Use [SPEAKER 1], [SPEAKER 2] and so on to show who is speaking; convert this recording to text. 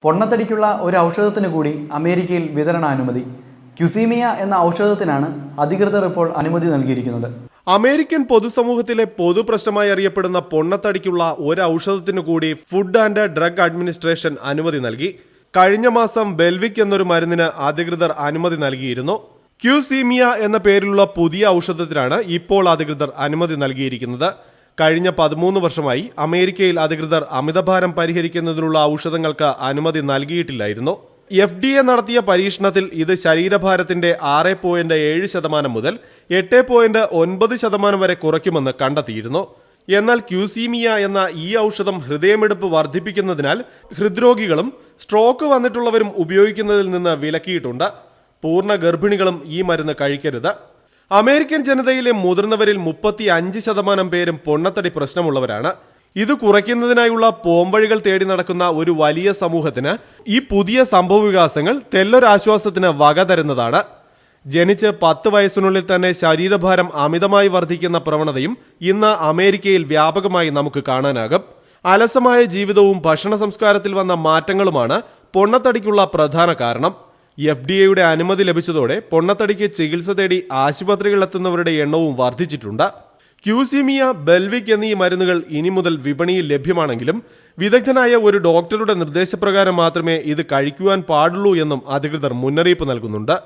[SPEAKER 1] പൊണ്ണത്തടിക്കുള്ള ഒരു ഔഷധത്തിന് കൂടി അമേരിക്കയിൽ വിതരണാനുമതി. ക്യുസീമിയ എന്ന ഔഷധത്തിനാണ് അധികൃതർ ഇപ്പോൾ അനുമതി നൽകിയിരിക്കുന്നത്.
[SPEAKER 2] അമേരിക്കൻ പൊതുസമൂഹത്തിലെ പൊതുപ്രശ്നമായി അറിയപ്പെടുന്ന പൊണ്ണത്തടിക്കുള്ള ഒരു ഔഷധത്തിനു കൂടി ഫുഡ് ആൻഡ് ഡ്രഗ് അഡ്മിനിസ്ട്രേഷൻ അനുമതി നൽകി. കഴിഞ്ഞ മാസം ബെൽവിക് എന്നൊരു മരുന്നിന് അധികൃതർ അനുമതി നൽകിയിരുന്നു. ക്യുസീമിയ എന്ന പേരിലുള്ള പുതിയ ഔഷധത്തിനാണ് ഇപ്പോൾ അധികൃതർ അനുമതി നൽകിയിരിക്കുന്നത്. കഴിഞ്ഞ 13 വർഷമായി അമേരിക്കയിൽ അധികൃതർ അമിതഭാരം പരിഹരിക്കുന്നതിനുള്ള ഔഷധങ്ങൾക്ക് അനുമതി നൽകിയിട്ടില്ലായിരുന്നു. FDA നടത്തിയ പരീക്ഷണത്തിൽ ഇത് ശരീരഭാരത്തിന്റെ 6.7% മുതൽ 8.9% വരെ കുറയ്ക്കുമെന്ന് കണ്ടെത്തിയിരുന്നു. എന്നാൽ ക്യുസീമിയ എന്ന ഈ ഔഷധം ഹൃദയമിടിപ്പ് വർദ്ധിപ്പിക്കുന്നതിനാൽ ഹൃദ്രോഗികളും സ്ട്രോക്ക് വന്നിട്ടുള്ളവരും ഉപയോഗിക്കുന്നതിൽ നിന്ന് വിലക്കിയിട്ടുണ്ട്. പൂർണ്ണ ഗർഭിണികളും ഈ മരുന്ന് കഴിക്കരുത്. അമേരിക്കൻ ജനതയിലെ മുതിർന്നവരിൽ 35% പേരും പൊണ്ണത്തടി പ്രശ്നമുള്ളവരാണ്. ഇത് കുറയ്ക്കുന്നതിനായുള്ള പോംവഴികൾ തേടി നടക്കുന്ന ഒരു വലിയ സമൂഹത്തിന് ഈ പുതിയ സംഭവവികാസങ്ങൾ തെല്ലൊരാശ്വാസത്തിന് വക തരുന്നതാണ്. ജനിച്ച് 10 വയസ്സിനുള്ളിൽ തന്നെ ശരീരഭാരം അമിതമായി വർദ്ധിക്കുന്ന പ്രവണതയും ഇന്ന് അമേരിക്കയിൽ വ്യാപകമായി നമുക്ക് കാണാനാകും. അലസമായ ജീവിതവും ഭക്ഷണ സംസ്കാരത്തിൽ വന്ന മാറ്റങ്ങളുമാണ് പൊണ്ണത്തടിക്കുള്ള പ്രധാന കാരണം. FDA അനുമതി ലഭിച്ചതോടെ പൊണ്ണത്തടിക്ക് ചികിത്സ തേടി ആശുപത്രികളിലെത്തുന്നവരുടെ എണ്ണവും വർദ്ധിച്ചിട്ടുണ്ട്. ക്യുസീമിയ, ബെൽവിക് എന്നീ മരുന്നുകൾ ഇനി മുതൽ വിപണിയിൽ ലഭ്യമാണെങ്കിലും വിദഗ്ധനായ ഒരു ഡോക്ടറുടെ നിർദ്ദേശപ്രകാരം മാത്രമേ ഇത് കഴിക്കുവാൻ പാടുള്ളൂ എന്നും അധികൃതർ മുന്നറിയിപ്പ് നൽകുന്നുണ്ട്.